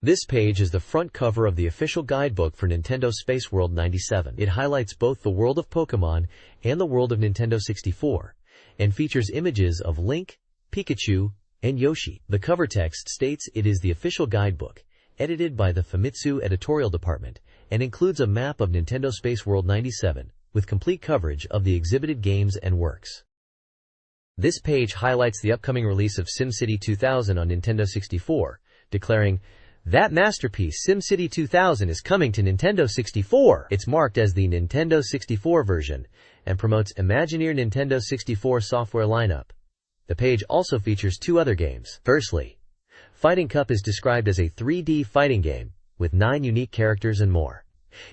This page is the front cover of the official guidebook for Nintendo Space World 97. It highlights both the world of Pokémon and the world of Nintendo 64, and features images of Link, Pikachu, and Yoshi. The cover text states it is the official guidebook, edited by the Famitsu editorial department, and includes a map of Nintendo Space World 97, with complete coverage of the exhibited games and works. This page highlights the upcoming release of SimCity 2000 on Nintendo 64, declaring, "That masterpiece, SimCity 2000, is coming to Nintendo 64. It's marked as the Nintendo 64 version and promotes Imagineer Nintendo 64 software lineup. The page also features two other games. Firstly, Fighting Cup is described as a 3D fighting game with 9 unique characters and more.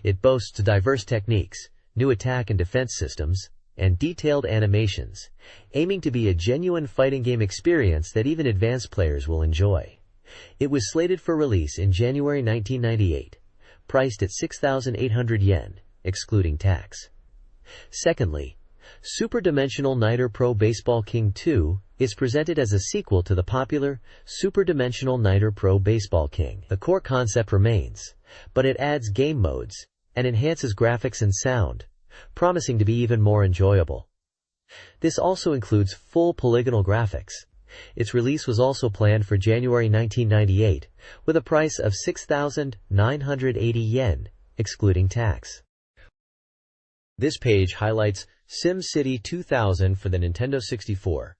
It boasts diverse techniques, new attack and defense systems, and detailed animations, aiming to be a genuine fighting game experience that even advanced players will enjoy. It was slated for release in January 1998, priced at 6,800 yen, excluding tax. Secondly, Super Dimensional Niter Pro Baseball King 2 is presented as a sequel to the popular Super Dimensional Niter Pro Baseball King. The core concept remains, but it adds game modes and enhances graphics and sound, promising to be even more enjoyable. This also includes full polygonal graphics. Its release was also planned for January 1998, with a price of 6,980 yen, excluding tax. This page highlights SimCity 2000 for the Nintendo 64,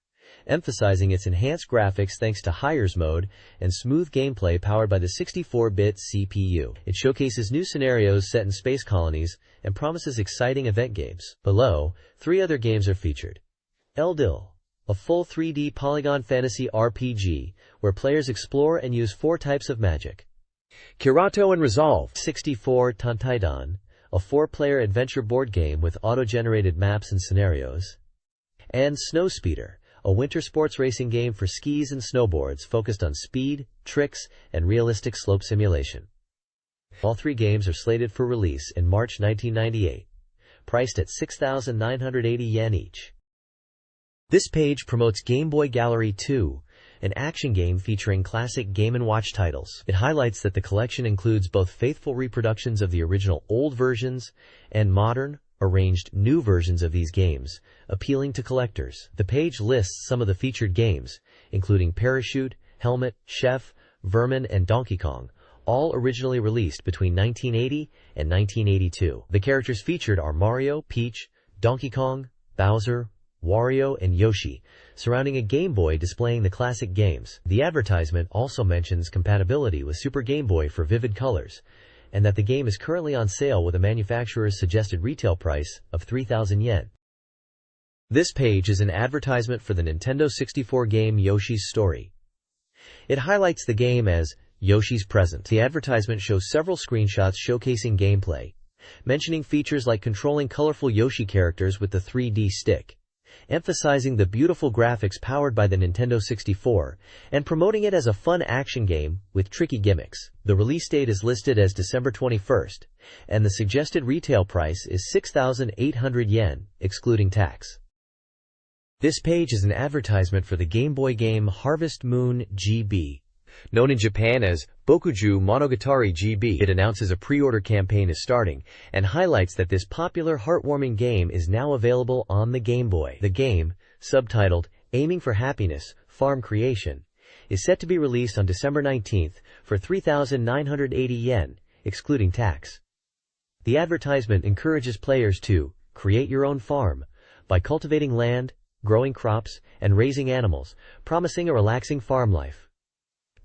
emphasizing its enhanced graphics thanks to Hires mode and smooth gameplay powered by the 64-bit CPU. It showcases new scenarios set in space colonies and promises exciting event games. Below, 3 other games are featured. Eldil, a full 3D polygon fantasy RPG where players explore and use 4 types of magic. Kirato and Resolve 64 Tantaidan, a 4-player adventure board game with auto-generated maps and scenarios. And Snowspeeder, a winter sports racing game for skis and snowboards focused on speed, tricks, and realistic slope simulation. All 3 games are slated for release in March 1998, priced at 6,980 yen each. This page promotes Game Boy Gallery 2, an action game featuring classic Game & Watch titles. It highlights that the collection includes both faithful reproductions of the original old versions and modern, arranged new versions of these games, appealing to collectors. The page lists some of the featured games, including Parachute, Helmet, Chef, Vermin, and Donkey Kong, all originally released between 1980 and 1982. The characters featured are Mario, Peach, Donkey Kong, Bowser, Wario, and Yoshi, surrounding a Game Boy displaying the classic games. The advertisement also mentions compatibility with Super Game Boy for vivid colors, and that the game is currently on sale with a manufacturer's suggested retail price of 3,000 yen. This page is an advertisement for the Nintendo 64 game Yoshi's Story. It highlights the game as Yoshi's Present. The advertisement shows several screenshots showcasing gameplay, mentioning features like controlling colorful Yoshi characters with the 3D stick, emphasizing the beautiful graphics powered by the Nintendo 64, and promoting it as a fun action game with tricky gimmicks. The release date is listed as December 21st, and the suggested retail price is 6,800 yen, excluding tax. This page is an advertisement for the Game Boy game Harvest Moon GB. Known in Japan as Bokuju Monogatari GB, it announces a pre-order campaign is starting and highlights that this popular heartwarming game is now available on the Game Boy. The game, subtitled Aiming for Happiness, Farm Creation, is set to be released on December 19th for 3,980 yen, excluding tax. The advertisement encourages players to create your own farm by cultivating land, growing crops, and raising animals, promising a relaxing farm life.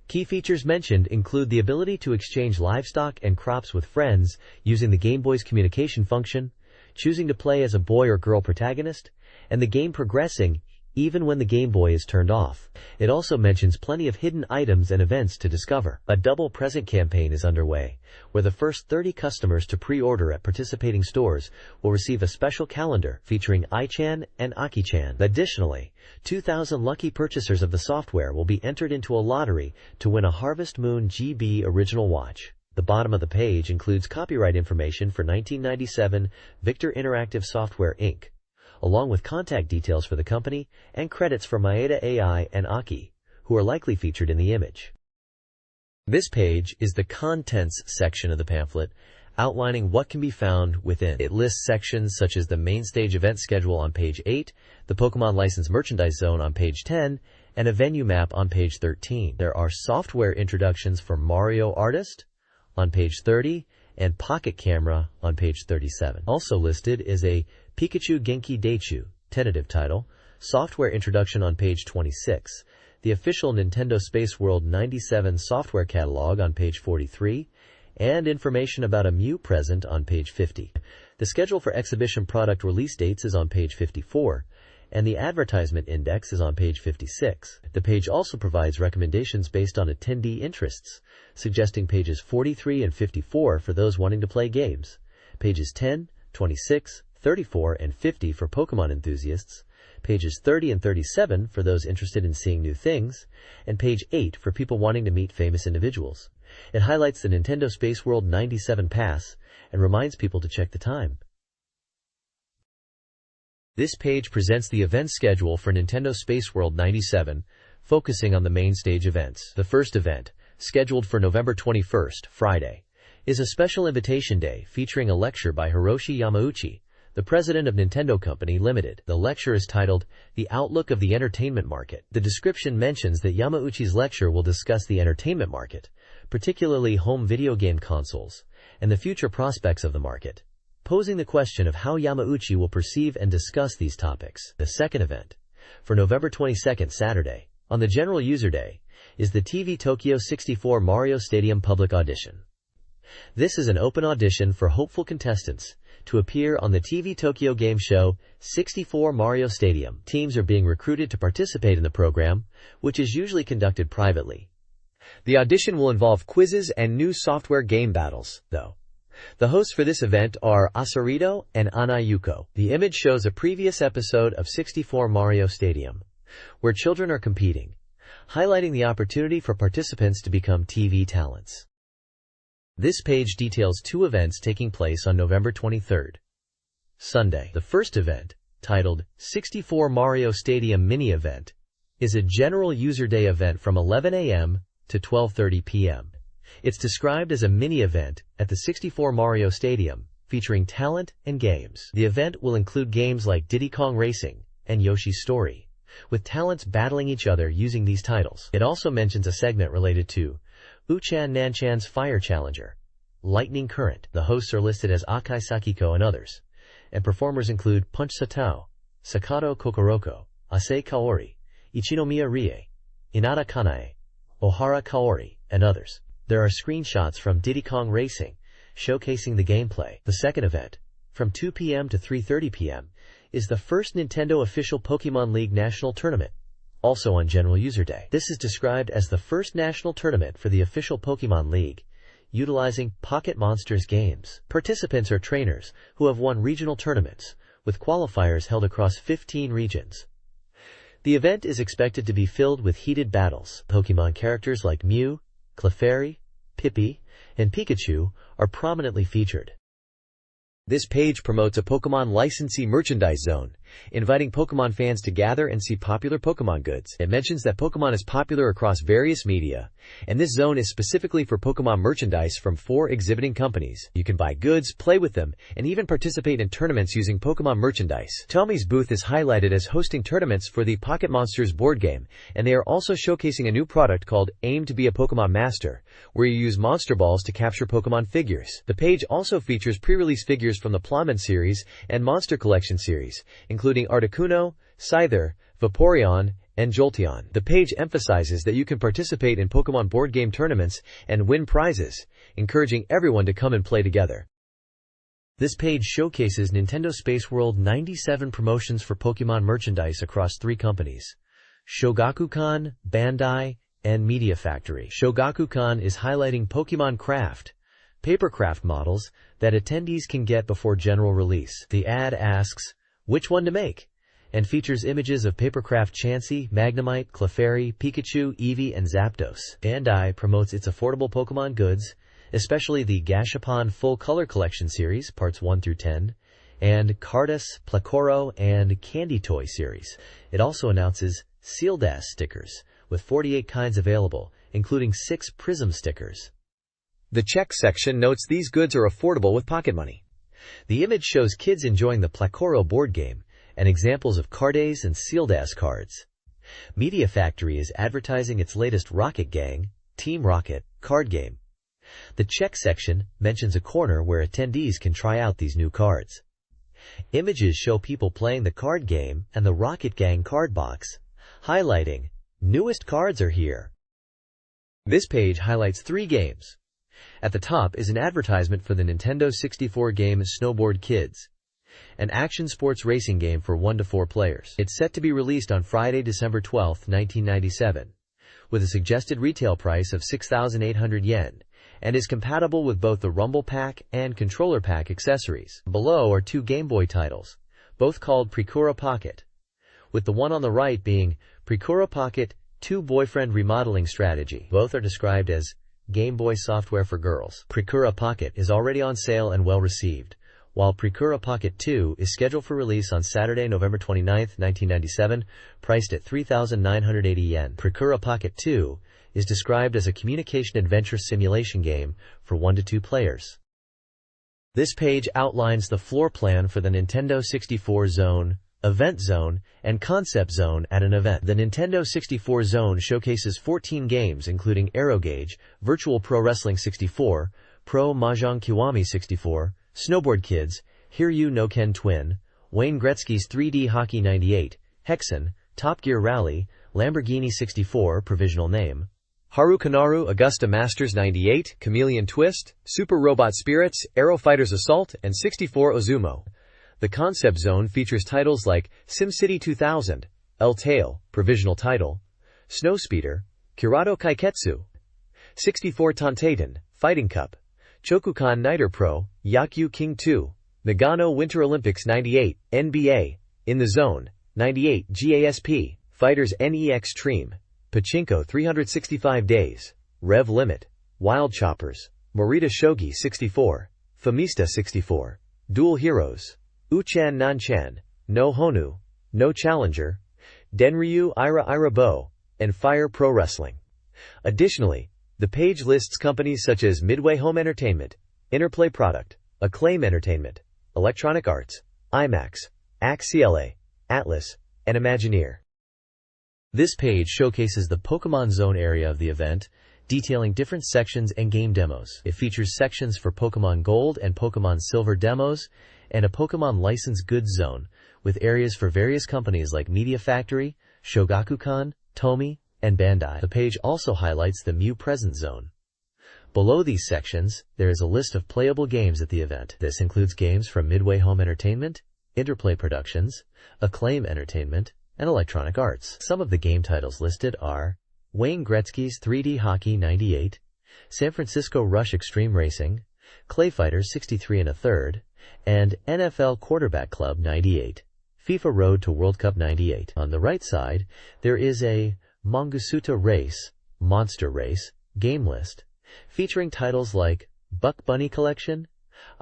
Key features mentioned include the ability to exchange livestock and crops with friends using the Game Boy's communication function, choosing to play as a boy or girl protagonist, and the game progressing even when the Game Boy is turned off. It also mentions plenty of hidden items and events to discover. A double present campaign is underway, where the first 30 customers to pre-order at participating stores will receive a special calendar featuring Ai-chan and Aki-chan. Additionally, 2,000 lucky purchasers of the software will be entered into a lottery to win a Harvest Moon GB original watch. The bottom of the page includes copyright information for 1997 Victor Interactive Software Inc., along with contact details for the company and credits for Maeda AI and Aki, who are likely featured in the image. This page is the contents section of the pamphlet, outlining what can be found within. It lists sections such as the main stage event schedule on page 8, the Pokémon License Merchandise Zone on page 10, and a venue map on page 13. There are software introductions for Mario Artist on page 30 and Pocket Camera on page 37. Also listed is a Pikachu Genki Daichu, tentative title, software introduction on page 26, the official Nintendo Space World 97 software catalog on page 43, and information about a Mew present on page 50. The schedule for exhibition product release dates is on page 54, and the advertisement index is on page 56. The page also provides recommendations based on attendee interests, suggesting pages 43 and 54 for those wanting to play games, pages 10, 26, 34, and 50 for Pokemon enthusiasts, pages 30 and 37 for those interested in seeing new things, and page 8 for people wanting to meet famous individuals. It highlights the Nintendo Space World 97 pass and reminds people to check the time. This page presents the event schedule for Nintendo Space World 97, focusing on the main stage events. The first event, scheduled for November 21st, Friday, is a special invitation day featuring a lecture by Hiroshi Yamauchi, the president of Nintendo Company Limited. The lecture is titled, The Outlook of the Entertainment Market. The description mentions that Yamauchi's lecture will discuss the entertainment market, particularly home video game consoles, and the future prospects of the market, posing the question of how Yamauchi will perceive and discuss these topics. The second event, for November 22nd, Saturday, on the General User Day, is the TV Tokyo 64 Mario Stadium Public Audition. This is an open audition for hopeful contestants to appear on the TV Tokyo game show 64 Mario Stadium. Teams are being recruited to participate in the program, which is usually conducted privately. The audition will involve quizzes and new software game battles, though. The hosts for this event are Asarito and Ana Yuko. The image shows a previous episode of 64 Mario Stadium, where children are competing, highlighting the opportunity for participants to become TV talents. This page details two events taking place on November 23rd, Sunday. The first event, titled 64 Mario Stadium Mini Event, is a General User Day event from 11 a.m. to 12:30 p.m. It's described as a mini-event at the 64 Mario Stadium, featuring talent and games. The event will include games like Diddy Kong Racing and Yoshi's Story, with talents battling each other using these titles. It also mentions a segment related to Uchan Nanchan's Fire Challenger, Lightning Current. The hosts are listed as Akai Sakiko and others, and performers include Punch Satao, Sakato Kokoroko, Ase Kaori, Ichinomiya Rie, Inada Kanae, Ohara Kaori, and others. There are screenshots from Diddy Kong Racing, showcasing the gameplay. The second event, from 2 p.m. to 3:30 p.m., is the first Nintendo official Pokémon League National Tournament, also on General User Day. This is described as the first national tournament for the official Pokémon League, utilizing Pocket Monsters games. Participants are trainers who have won regional tournaments, with qualifiers held across 15 regions. The event is expected to be filled with heated battles. Pokémon characters like Mew, Clefairy, Pippi, and Pikachu are prominently featured. This page promotes a Pokémon licensee merchandise zone, inviting Pokémon fans to gather and see popular Pokémon goods. It mentions that Pokémon is popular across various media, and this zone is specifically for Pokémon merchandise from 4 exhibiting companies. You can buy goods, play with them, and even participate in tournaments using Pokémon merchandise. Tommy's booth is highlighted as hosting tournaments for the Pocket Monsters board game, and they are also showcasing a new product called Aim to be a Pokémon Master, where you use monster balls to capture Pokémon figures. The page also features pre-release figures from the Plummet series and Monster Collection series, including Articuno, Scyther, Vaporeon, and Jolteon. The page emphasizes that you can participate in Pokémon board game tournaments and win prizes, encouraging everyone to come and play together. This page showcases Nintendo Space World 97 promotions for Pokémon merchandise across 3 companies: Shogakukan, Bandai, and Media Factory. Shogakukan is highlighting Pokémon Craft, papercraft models that attendees can get before general release. The ad asks, which one to make, and features images of papercraft Chansey, Magnemite, Clefairy, Pikachu, Eevee, and Zapdos. Bandai promotes its affordable Pokémon goods, especially the Gashapon Full Color Collection series, parts 1 through 10, and Cardus, Placoro, and Candy Toy series. It also announces Sealed S stickers, with 48 kinds available, including 6 prism stickers. The check section notes these goods are affordable with pocket money. The image shows kids enjoying the Placoro board game and examples of Cardays and Sealed-Ass cards. Media Factory is advertising its latest Rocket Gang, Team Rocket, card game. The check section mentions a corner where attendees can try out these new cards. Images show people playing the card game and the Rocket Gang card box, highlighting, "Newest cards are here." This page highlights 3 games. At the top is an advertisement for the Nintendo 64 game Snowboard Kids, an action sports racing game for 1 to 4 players. It's set to be released on Friday, December 12, 1997, with a suggested retail price of 6,800 yen, and is compatible with both the Rumble Pack and Controller Pack accessories. Below are 2 Game Boy titles, both called Precura Pocket, with the one on the right being Precura Pocket 2 Boyfriend Remodeling Strategy. Both are described as Game Boy software for girls. Precura Pocket is already on sale and well received, while Precura Pocket 2 is scheduled for release on Saturday, November 29, 1997, priced at 3,980 yen. Precura Pocket 2 is described as a communication adventure simulation game for 1 to 2 players. This page outlines the floor plan for the Nintendo 64 Zone, Event Zone, and Concept Zone at an event. The Nintendo 64 Zone showcases 14 games including Aerogauge, Virtual Pro Wrestling 64, Pro Mahjong Kiwami 64, Snowboard Kids, Hiryu no Ken Twin, Wayne Gretzky's 3D Hockey 98, Hexen, Top Gear Rally, Lamborghini 64 provisional name, Haru Kanaru Augusta Masters 98, Chameleon Twist, Super Robot Spirits, Aero Fighters Assault, and 64 Ozumo. The Concept Zone features titles like SimCity 2000, El Tale, provisional title, Snowspeeder, Kurado Kaiketsu, 64 Tontaten, Fighting Cup, Chokukan Niter Pro, Yakyu King 2, Nagano Winter Olympics 98, NBA, In the Zone, 98 GASP, Fighters NEX Extreme, Pachinko 365 Days, Rev Limit, Wild Choppers, Morita Shogi 64, Famista 64, Dual Heroes, Uchan Nanchan, No Honu, No Challenger, Denryu Ira Bo, and Fire Pro Wrestling. Additionally, the page lists companies such as Midway Home Entertainment, Interplay Product, Acclaim Entertainment, Electronic Arts, IMAX, AXCLA, Atlas, and Imagineer. This page showcases the Pokémon Zone area of the event, detailing different sections and game demos. It features sections for Pokémon Gold and Pokémon Silver demos, and a Pokémon Licensed Goods Zone, with areas for various companies like Media Factory, Shogakukan, Tomy, and Bandai. The page also highlights the Mew Present Zone. Below these sections, there is a list of playable games at the event. This includes games from Midway Home Entertainment, Interplay Productions, Acclaim Entertainment, and Electronic Arts. Some of the game titles listed are Wayne Gretzky's 3D Hockey 98, San Francisco Rush Extreme Racing, Clay Fighters 63 1/3, and NFL Quarterback Club 98, FIFA Road to World Cup 98. On the right side, there is a Mangusuta Race, Monster Race, game list, featuring titles like Buck Bunny Collection,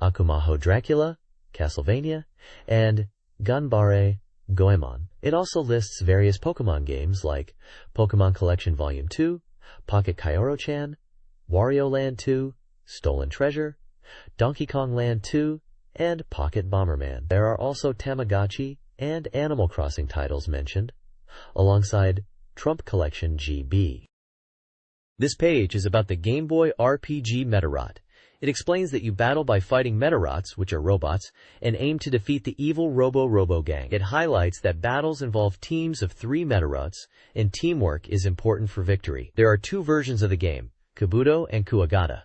Akumaho Dracula, Castlevania, and Ganbare Goemon. It also lists various Pokemon games like Pokemon Collection Volume 2, Pocket Kyoro-chan, Wario Land 2, Stolen Treasure, Donkey Kong Land 2, and Pocket Bomberman. There are also Tamagotchi and Animal Crossing titles mentioned, alongside Trump Collection GB. This page is about the Game Boy RPG Metarot. It explains that you battle by fighting Metarots, which are robots, and aim to defeat the evil Robo Gang. It highlights that battles involve teams of 3 Metarots, and teamwork is important for victory. There are 2 versions of the game, Kabuto and Kuwagata,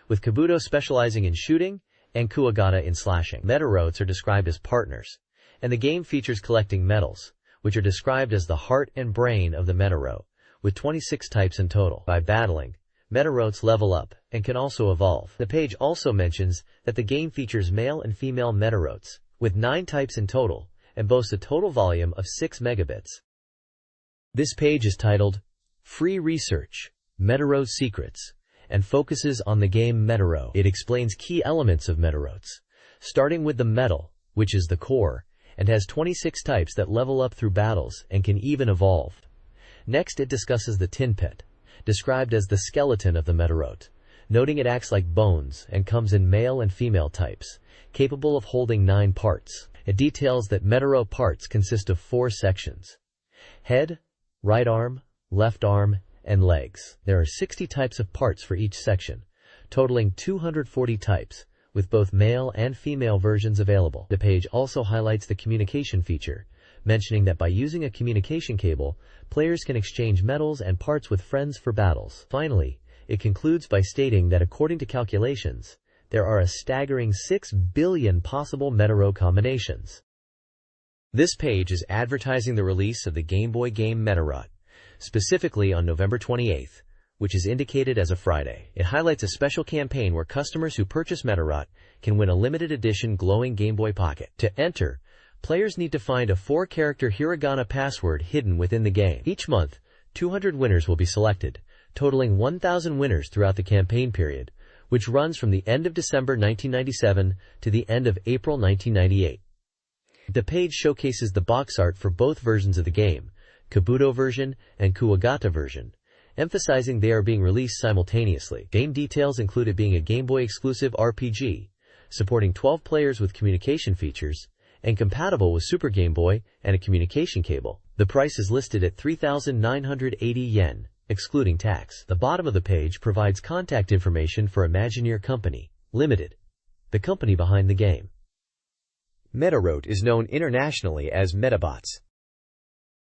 with Kabuto specializing in shooting and Kuwagata in slashing. Metarots are described as partners, and the game features collecting medals, which are described as the heart and brain of the Metarot, with 26 types in total. By battling, Metarots level up and can also evolve. The page also mentions that the game features male and female Metarots, with 9 types in total, and boasts a total volume of 6 megabits. This page is titled Free Research, Metarot Secrets, and focuses on the game Metarot. It explains key elements of Metarots, starting with the metal, which is the core, and has 26 types that level up through battles and can even evolve. Next, it discusses the Tin Pet, described as the skeleton of the Medarot, noting it acts like bones and comes in male and female types, capable of holding 9 parts. It details that Medarot parts consist of 4 sections: head, right arm, left arm, and legs. There are 60 types of parts for each section, totaling 240 types, with both male and female versions available. The page also highlights the communication feature, mentioning that by using a communication cable, players can exchange metals and parts with friends for battles. Finally, it concludes by stating that according to calculations, there are a staggering 6 billion possible Medarot combinations. This page is advertising the release of the Game Boy game Medarot, specifically on November 28th, which is indicated as a Friday. It highlights a special campaign where customers who purchase Medarot can win a limited edition glowing Game Boy Pocket. To enter, players need to find a 4-character hiragana password hidden within the game. Each month, 200 winners will be selected, totaling 1,000 winners throughout the campaign period, which runs from the end of December 1997 to the end of April 1998. The page showcases the box art for both versions of the game, Kabuto version and Kuwagata version, emphasizing they are being released simultaneously. Game details include it being a Game Boy exclusive RPG, supporting 12 players with communication features, and compatible with Super Game Boy and a communication cable. The price is listed at 3,980 yen, excluding tax. The bottom of the page provides contact information for Imagineer Company, Limited, the company behind the game. Medarot is known internationally as Medabots.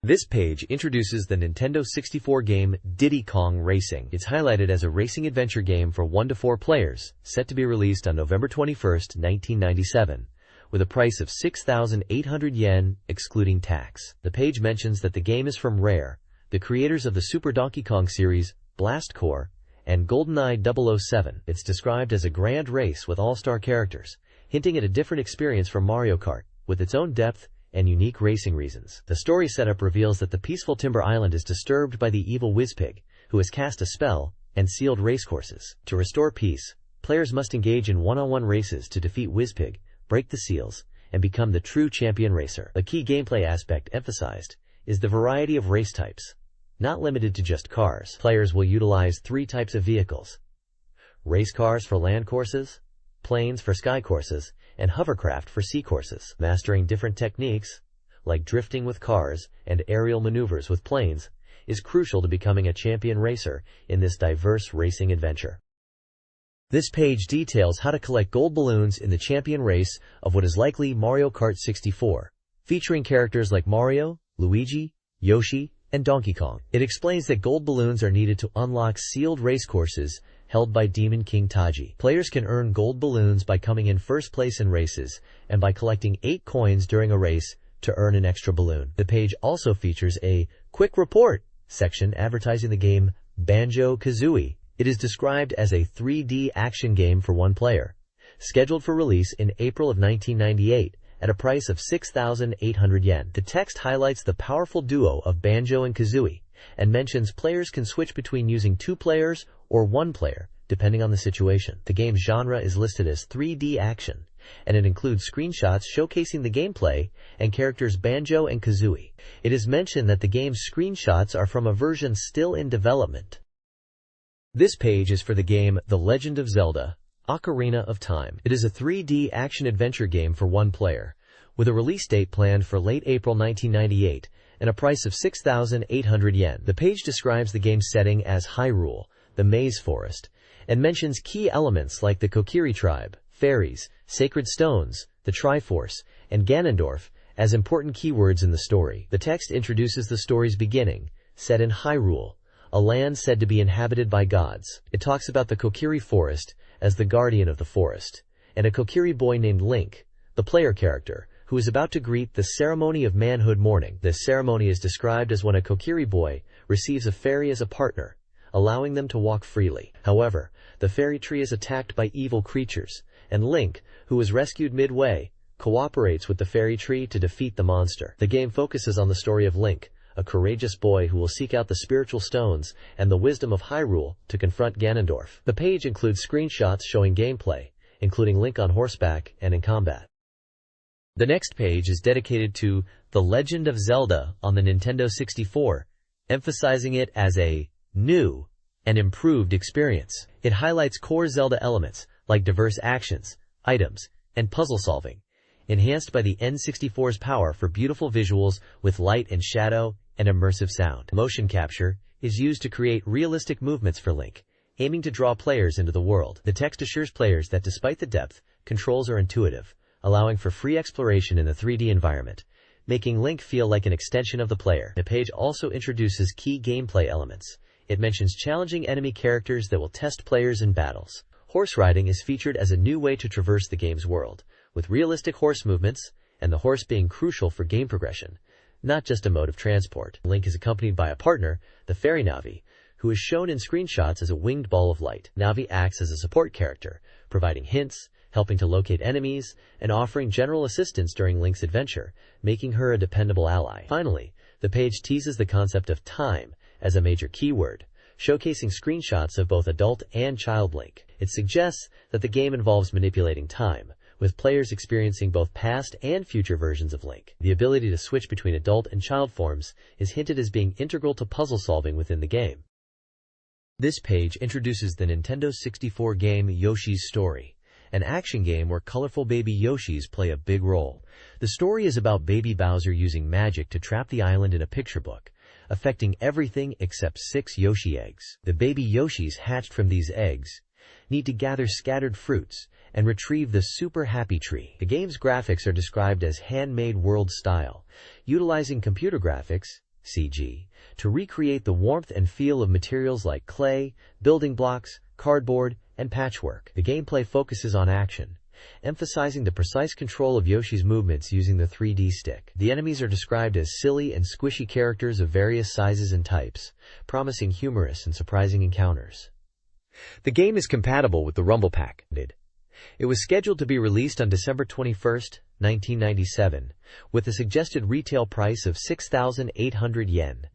This page introduces the Nintendo 64 game Diddy Kong Racing. It's highlighted as a racing adventure game for 1 to 4 players, set to be released on November 21st, 1997, with a price of 6,800 yen, excluding tax. The page mentions that the game is from Rare, the creators of the Super Donkey Kong series, Blast Corps, and GoldenEye 007. It's described as a grand race with all-star characters, hinting at a different experience from Mario Kart, with its own depth and unique racing reasons. The story setup reveals that the peaceful Timber Island is disturbed by the evil Wizpig, who has cast a spell and sealed racecourses. To restore peace, players must engage in one-on-one races to defeat Wizpig, break the seals, and become the true champion racer. A key gameplay aspect emphasized is the variety of race types, not limited to just cars. Players will utilize 3 types of vehicles: race cars for land courses, planes for sky courses, and hovercraft for sea courses. Mastering different techniques, like drifting with cars and aerial maneuvers with planes, is crucial to becoming a champion racer in this diverse racing adventure. This page details how to collect gold balloons in the champion race of what is likely Mario Kart 64, featuring characters like Mario, Luigi, Yoshi, and Donkey Kong. It explains that gold balloons are needed to unlock sealed race courses held by Demon King Taji. Players can earn gold balloons by coming in first place in races and by collecting 8 coins during a race to earn an extra balloon. The page also features a quick report section advertising the game Banjo-Kazooie. It is described as a 3D action game for 1 player, scheduled for release in April of 1998 at a price of 6,800 yen. The text highlights the powerful duo of Banjo and Kazooie and mentions players can switch between using 2 players or 1 player, depending on the situation. The game's genre is listed as 3D action, and it includes screenshots showcasing the gameplay and characters Banjo and Kazooie. It is mentioned that the game's screenshots are from a version still in development. This page is for the game The Legend of Zelda, Ocarina of Time. It is a 3D action-adventure game for 1 player, with a release date planned for late April 1998 and a price of 6,800 yen. The page describes the game's setting as Hyrule, the Maze Forest, and mentions key elements like the Kokiri tribe, fairies, sacred stones, the Triforce, and Ganondorf as important keywords in the story. The text introduces the story's beginning, set in Hyrule, a land said to be inhabited by gods. It talks about the Kokiri Forest as the guardian of the forest, and a Kokiri boy named Link, the player character, who is about to greet the ceremony of manhood morning. This ceremony is described as when a Kokiri boy receives a fairy as a partner, allowing them to walk freely. However, the fairy tree is attacked by evil creatures, and Link, who is rescued midway, cooperates with the fairy tree to defeat the monster. The game focuses on the story of Link, a courageous boy who will seek out the spiritual stones and the wisdom of Hyrule to confront Ganondorf. The page includes screenshots showing gameplay, including Link on horseback and in combat. The next page is dedicated to The Legend of Zelda on the Nintendo 64, emphasizing it as a new and improved experience. It highlights core Zelda elements like diverse actions, items, and puzzle solving, enhanced by the N64's power for beautiful visuals with light and shadow and immersive sound. Motion capture is used to create realistic movements for Link, aiming to draw players into the world. The text assures players that despite the depth, controls are intuitive, allowing for free exploration in the 3D environment, making Link feel like an extension of the player. The page also introduces key gameplay elements. It mentions challenging enemy characters that will test players in battles. Horse riding is featured as a new way to traverse the game's world, with realistic horse movements and the horse being crucial for game progression, not just a mode of transport. Link is accompanied by a partner, the fairy Navi, who is shown in screenshots as a winged ball of light. Navi acts as a support character, providing hints, helping to locate enemies, and offering general assistance during Link's adventure, making her a dependable ally. Finally, the page teases the concept of time as a major keyword, showcasing screenshots of both adult and child Link. It suggests that the game involves manipulating time, with players experiencing both past and future versions of Link. The ability to switch between adult and child forms is hinted as being integral to puzzle solving within the game. This page introduces the Nintendo 64 game Yoshi's Story, an action game where colorful baby Yoshis play a big role. The story is about baby Bowser using magic to trap the island in a picture book, affecting everything except 6 Yoshi eggs. The baby Yoshis hatched from these eggs need to gather scattered fruits and retrieve the Super Happy Tree. The game's graphics are described as handmade world style, utilizing computer graphics, CG, to recreate the warmth and feel of materials like clay, building blocks, cardboard, and patchwork. The gameplay focuses on action, emphasizing the precise control of Yoshi's movements using the 3D stick. The enemies are described as silly and squishy characters of various sizes and types, promising humorous and surprising encounters. The game is compatible with the Rumble Pack. It was scheduled to be released on December 21, 1997, with a suggested retail price of 6,800 yen.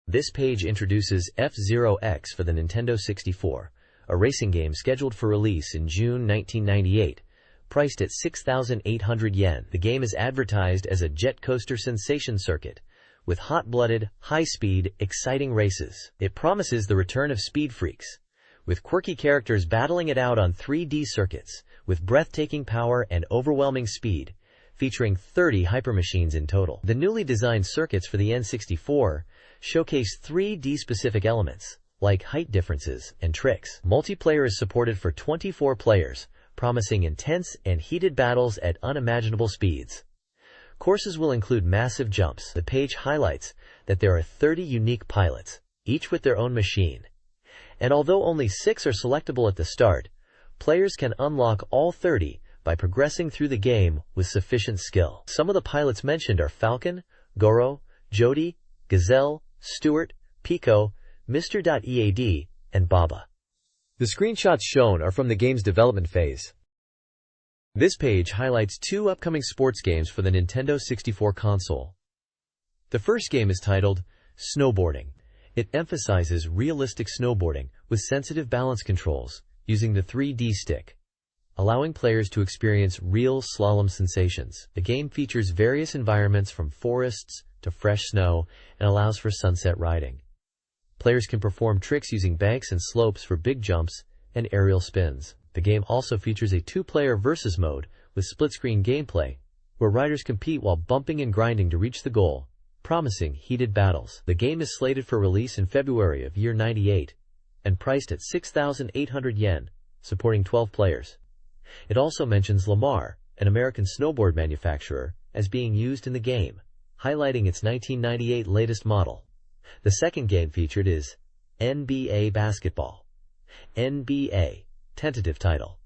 This page introduces F-Zero X for the Nintendo 64, a racing game scheduled for release in June 1998, priced at 6,800 yen. The game is advertised as a jet coaster sensation circuit, with hot-blooded, high-speed, exciting races. It promises the return of speed freaks, with quirky characters battling it out on 3D circuits, with breathtaking power and overwhelming speed, featuring 30 hypermachines in total. The newly designed circuits for the N64 showcase 3D-specific elements, like height differences and tricks. Multiplayer is supported for 24 players, promising intense and heated battles at unimaginable speeds. Courses will include massive jumps. The page highlights that there are 30 unique pilots, each with their own machine. And although only 6 are selectable at the start, players can unlock all 30 by progressing through the game with sufficient skill. Some of the pilots mentioned are Falcon, Goro, Jody, Gazelle, Stuart, Pico, Mr. EAD, and Baba. The screenshots shown are from the game's development phase. This page highlights 2 upcoming sports games for the Nintendo 64 console. The first game is titled Snowboarding. It emphasizes realistic snowboarding with sensitive balance controls using the 3D stick, allowing players to experience real slalom sensations. The game features various environments from forests to fresh snow and allows for sunset riding. Players can perform tricks using banks and slopes for big jumps and aerial spins. The game also features a 2-player versus mode with split-screen gameplay, where riders compete while bumping and grinding to reach the goal, promising heated battles. The game is slated for release in February of year 98 and priced at 6,800 yen, supporting 12 players. It also mentions Lamar, an American snowboard manufacturer, as being used in the game, highlighting its 1998 latest model. The second game featured is NBA Basketball. NBA, tentative title.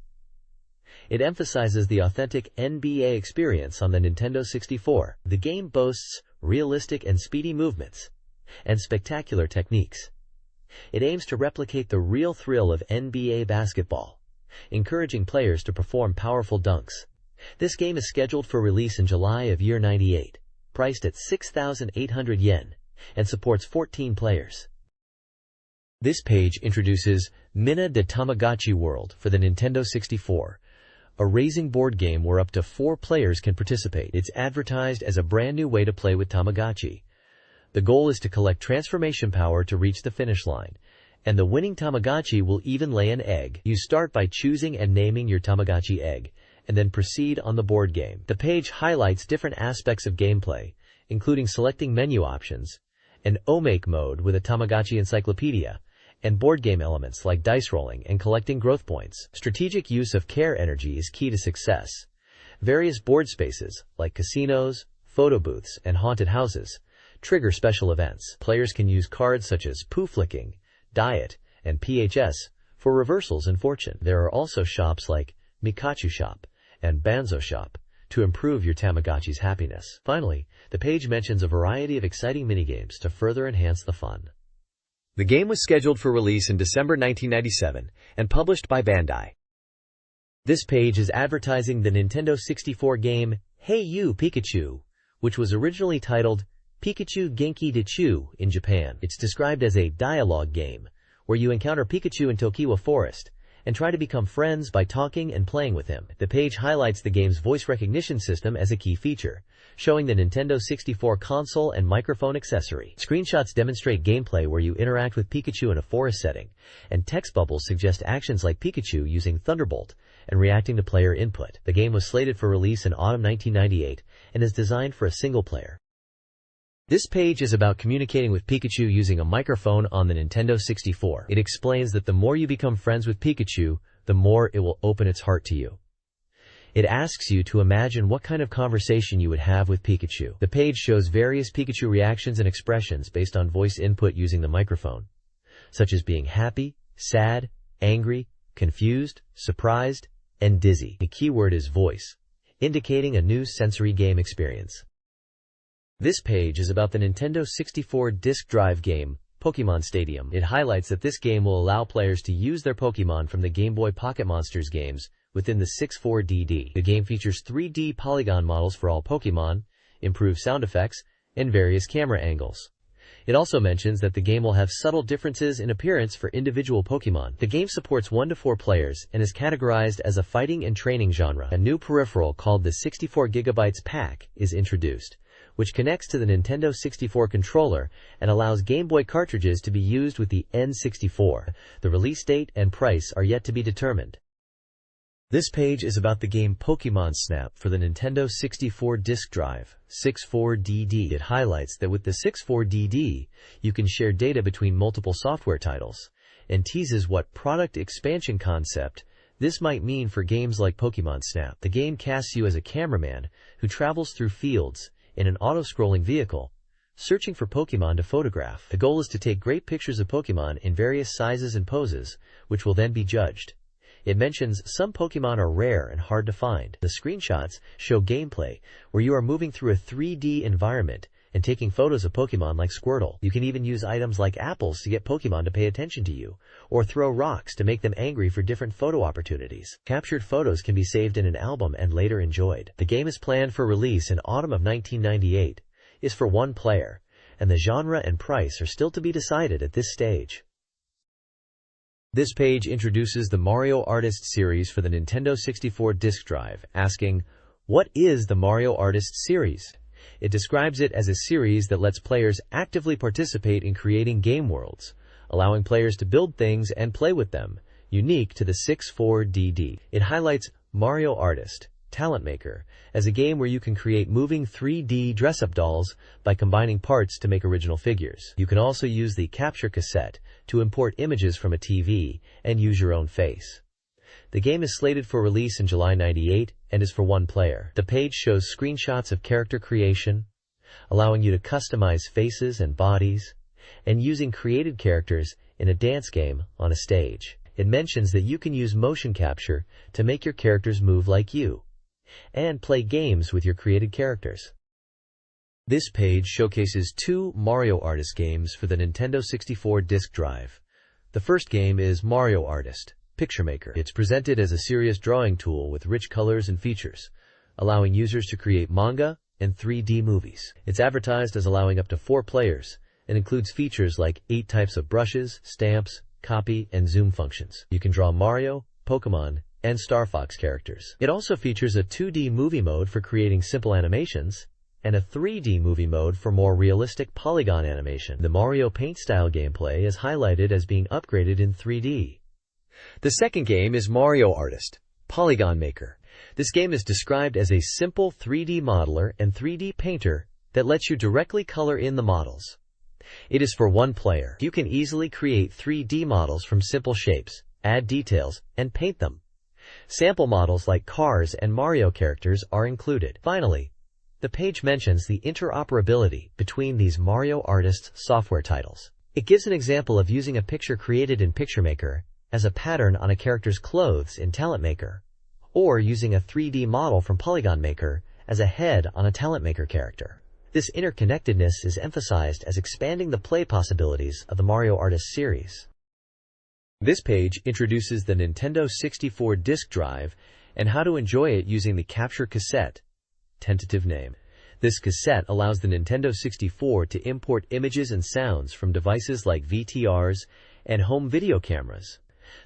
It emphasizes the authentic NBA experience on the Nintendo 64. The game boasts realistic and speedy movements and spectacular techniques. It aims to replicate the real thrill of NBA basketball, encouraging players to perform powerful dunks. This game is scheduled for release in July of year 98, priced at 6,800 yen, and supports 14 players. This page introduces Mina de Tamagotchi World for the Nintendo 64, a racing board game where up to 4 players can participate. It's advertised as a brand new way to play with Tamagotchi. The goal is to collect transformation power to reach the finish line, And the winning Tamagotchi will even lay an egg. You start by choosing and naming your Tamagotchi egg, and then proceed on the board game. The page highlights different aspects of gameplay, including selecting menu options, an O-Make mode with a Tamagotchi encyclopedia, and board game elements like dice rolling and collecting growth points. Strategic use of care energy is key to success. Various board spaces, like casinos, photo booths, and haunted houses, trigger special events. Players can use cards such as Poo Flicking, Diet, and PHS for reversals in fortune. There are also shops like Mikachu Shop and Banzo Shop to improve your Tamagotchi's happiness. Finally, the page mentions a variety of exciting minigames to further enhance the fun. The game was scheduled for release in December 1997 and published by Bandai. This page is advertising the Nintendo 64 game Hey You Pikachu, which was originally titled Pikachu Genki Dechu in Japan. It's described as a dialogue game, where you encounter Pikachu in Tokiwa Forest, and try to become friends by talking and playing with him. The page highlights the game's voice recognition system as a key feature, showing the Nintendo 64 console and microphone accessory. Screenshots demonstrate gameplay where you interact with Pikachu in a forest setting, and text bubbles suggest actions like Pikachu using Thunderbolt and reacting to player input. The game was slated for release in autumn 1998 and is designed for a single player. This page is about communicating with Pikachu using a microphone on the Nintendo 64. It explains that the more you become friends with Pikachu, the more it will open its heart to you. It asks you to imagine what kind of conversation you would have with Pikachu. The page shows various Pikachu reactions and expressions based on voice input using the microphone, such as being happy, sad, angry, confused, surprised, and dizzy. The keyword is voice, indicating a new sensory game experience. This page is about the Nintendo 64 disk drive game, Pokémon Stadium. It highlights that this game will allow players to use their Pokémon from the Game Boy Pocket Monsters games within the 64DD. The game features 3D polygon models for all Pokémon, improved sound effects, and various camera angles. It also mentions that the game will have subtle differences in appearance for individual Pokémon. The game supports 1 to 4 players and is categorized as a fighting and training genre. A new peripheral called the 64GB pack is introduced, which connects to the Nintendo 64 controller and allows Game Boy cartridges to be used with the N64. The release date and price are yet to be determined. This page is about the game Pokémon Snap for the Nintendo 64 disk drive, 64DD. It highlights that with the 64DD, you can share data between multiple software titles, and teases what product expansion concept this might mean for games like Pokémon Snap. The game casts you as a cameraman who travels through fields in an auto-scrolling vehicle, searching for Pokémon to photograph. The goal is to take great pictures of Pokémon in various sizes and poses, which will then be judged. It mentions some Pokémon are rare and hard to find. The screenshots show gameplay where you are moving through a 3D environment and taking photos of Pokémon like Squirtle. You can even use items like apples to get Pokémon to pay attention to you, or throw rocks to make them angry for different photo opportunities. Captured photos can be saved in an album and later enjoyed. The game is planned for release in autumn of 1998, is for 1 player, and the genre and price are still to be decided at this stage. This page introduces the Mario Artist series for the Nintendo 64 disk drive, asking, what is the Mario Artist series? It describes it as a series that lets players actively participate in creating game worlds, allowing players to build things and play with them, unique to the 64DD. It highlights Mario Artist, Talent Maker, as a game where you can create moving 3D dress-up dolls by combining parts to make original figures. You can also use the capture cassette to import images from a TV and use your own face. The game is slated for release in July 98 and is for 1 player. The page shows screenshots of character creation, allowing you to customize faces and bodies, and using created characters in a dance game on a stage. It mentions that you can use motion capture to make your characters move like you, and play games with your created characters. This page showcases 2 Mario Artist games for the Nintendo 64 disk drive. The first game is Mario Artist, Picture Maker. It's presented as a serious drawing tool with rich colors and features, allowing users to create manga and 3D movies. It's advertised as allowing up to 4 players and includes features like 8 types of brushes, stamps, copy, and zoom functions. You can draw Mario, Pokémon, and Star Fox characters. It also features a 2D movie mode for creating simple animations and a 3D movie mode for more realistic polygon animation. The Mario Paint style gameplay is highlighted as being upgraded in 3D. The second game is Mario Artist, Polygon Maker. This game is described as a simple 3D modeler and 3D painter that lets you directly color in the models. It is for one player. You can easily create 3D models from simple shapes, add details, and paint them. Sample models like cars and Mario characters are included. Finally, the page mentions the interoperability between these Mario Artist software titles. It gives an example of using a picture created in PictureMaker as a pattern on a character's clothes in Talent Maker, or using a 3D model from Polygon Maker as a head on a Talent Maker character. This interconnectedness is emphasized as expanding the play possibilities of the Mario Artist series. This page introduces the Nintendo 64 disk drive and how to enjoy it using the Capture Cassette, tentative name. This cassette allows the Nintendo 64 to import images and sounds from devices like VTRs and home video cameras.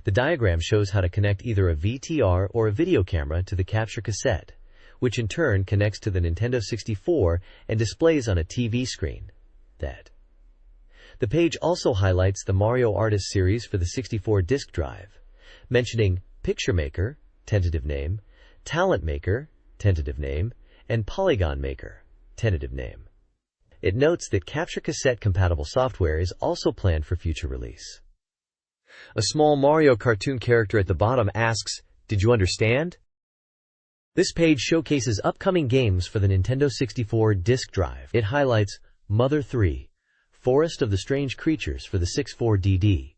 The diagram shows how to connect either a VTR or a video camera to the Capture Cassette, which in turn connects to the Nintendo 64 and displays on a TV screen. The page also highlights the Mario Artist series for the 64 disk drive, mentioning PictureMaker, tentative name, Talent Maker, tentative name, and Polygon Maker, tentative name. It notes that Capture Cassette compatible software is also planned for future release. A small Mario cartoon character at the bottom asks, "Did you understand?" This page showcases upcoming games for the Nintendo 64 disk drive. It highlights Mother 3, Forest of the Strange Creatures for the 64DD,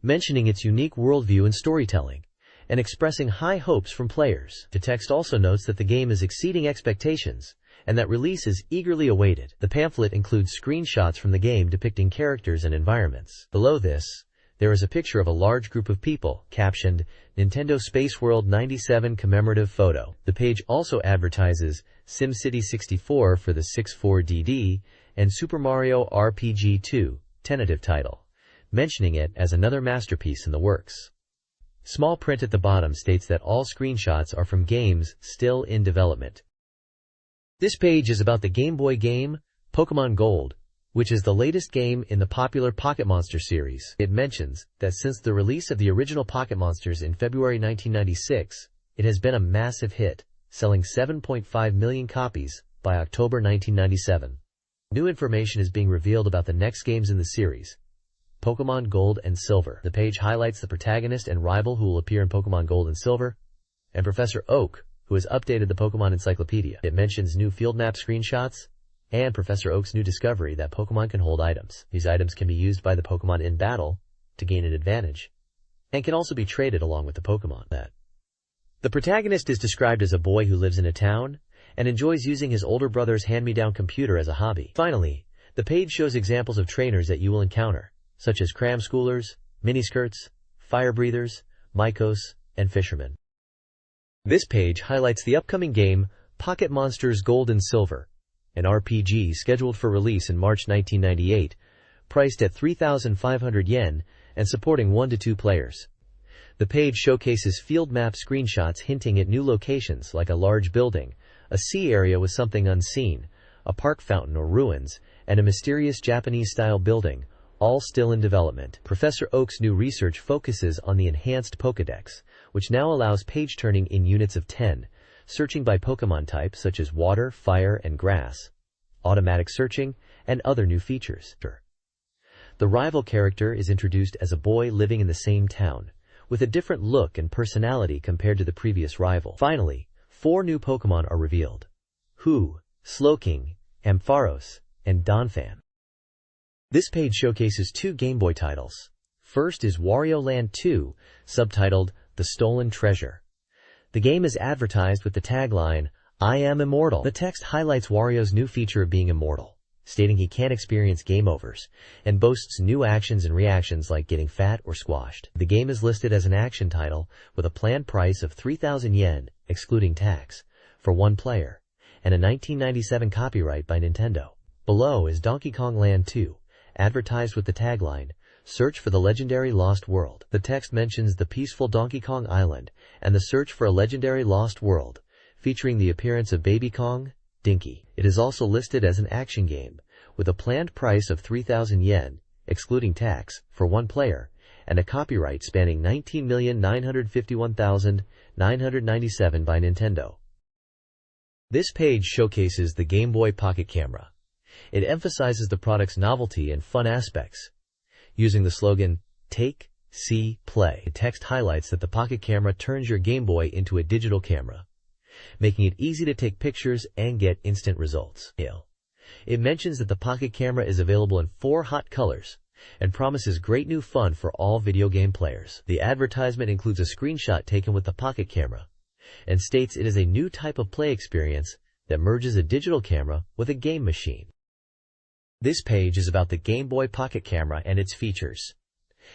mentioning its unique worldview and storytelling, and expressing high hopes from players. The text also notes that the game is exceeding expectations, and that release is eagerly awaited. The pamphlet includes screenshots from the game depicting characters and environments. Below this, there is a picture of a large group of people, captioned, Nintendo Space World 97 commemorative photo. The page also advertises SimCity 64 for the 64DD and Super Mario RPG 2, tentative title, mentioning it as another masterpiece in the works. Small print at the bottom states that all screenshots are from games still in development. This page is about the Game Boy game, Pokémon Gold, which is the latest game in the popular Pocket Monster series. It mentions that since the release of the original Pocket Monsters in February 1996, it has been a massive hit, selling 7.5 million copies by October 1997. New information is being revealed about the next games in the series, Pokémon Gold and Silver. The page highlights the protagonist and rival who will appear in Pokémon Gold and Silver, and Professor Oak, who has updated the Pokémon Encyclopedia. It mentions new field map screenshots, and Professor Oak's new discovery that Pokémon can hold items. These items can be used by the Pokémon in battle to gain an advantage, and can also be traded along with the Pokémon. The protagonist is described as a boy who lives in a town and enjoys using his older brother's hand-me-down computer as a hobby. Finally, the page shows examples of trainers that you will encounter, such as cram schoolers, miniskirts, fire breathers, Mycos, and fishermen. This page highlights the upcoming game Pocket Monsters Gold and Silver, an RPG scheduled for release in March 1998, priced at 3,500 yen and supporting 1 to 2 players. The page showcases field map screenshots hinting at new locations like a large building, a sea area with something unseen, a park fountain or ruins, and a mysterious Japanese-style building, all still in development. Professor Oak's new research focuses on the enhanced Pokédex, which now allows page turning in units of 10, searching by Pokémon type such as water, fire, and grass, automatic searching, and other new features. The rival character is introduced as a boy living in the same town, with a different look and personality compared to the previous rival. Finally, 4 new Pokémon are revealed: Hu, Slowking, Ampharos, and Donphan. This page showcases 2 Game Boy titles. First is Wario Land 2, subtitled The Stolen Treasure. The game is advertised with the tagline, "I am immortal." The text highlights Wario's new feature of being immortal, stating he can't experience game overs, and boasts new actions and reactions like getting fat or squashed. The game is listed as an action title with a planned price of 3,000 yen, excluding tax, for 1 player, and a 1997 copyright by Nintendo. Below is Donkey Kong Land 2, advertised with the tagline, "Search for the legendary lost world." The text mentions the peaceful Donkey Kong Island and the search for a legendary lost world, featuring the appearance of Baby Kong, Dinky. It is also listed as an action game, with a planned price of 3,000 yen, excluding tax, for one player, and a copyright spanning 19,951,997 by Nintendo. This page showcases the Game Boy Pocket Camera. It emphasizes the product's novelty and fun aspects. Using the slogan, "Take, See, Play," the text highlights that the Pocket Camera turns your Game Boy into a digital camera, making it easy to take pictures and get instant results. It mentions that the Pocket Camera is available in 4 hot colors and promises great new fun for all video game players. The advertisement includes a screenshot taken with the Pocket Camera and states it is a new type of play experience that merges a digital camera with a game machine. This page is about the Game Boy Pocket Camera and its features.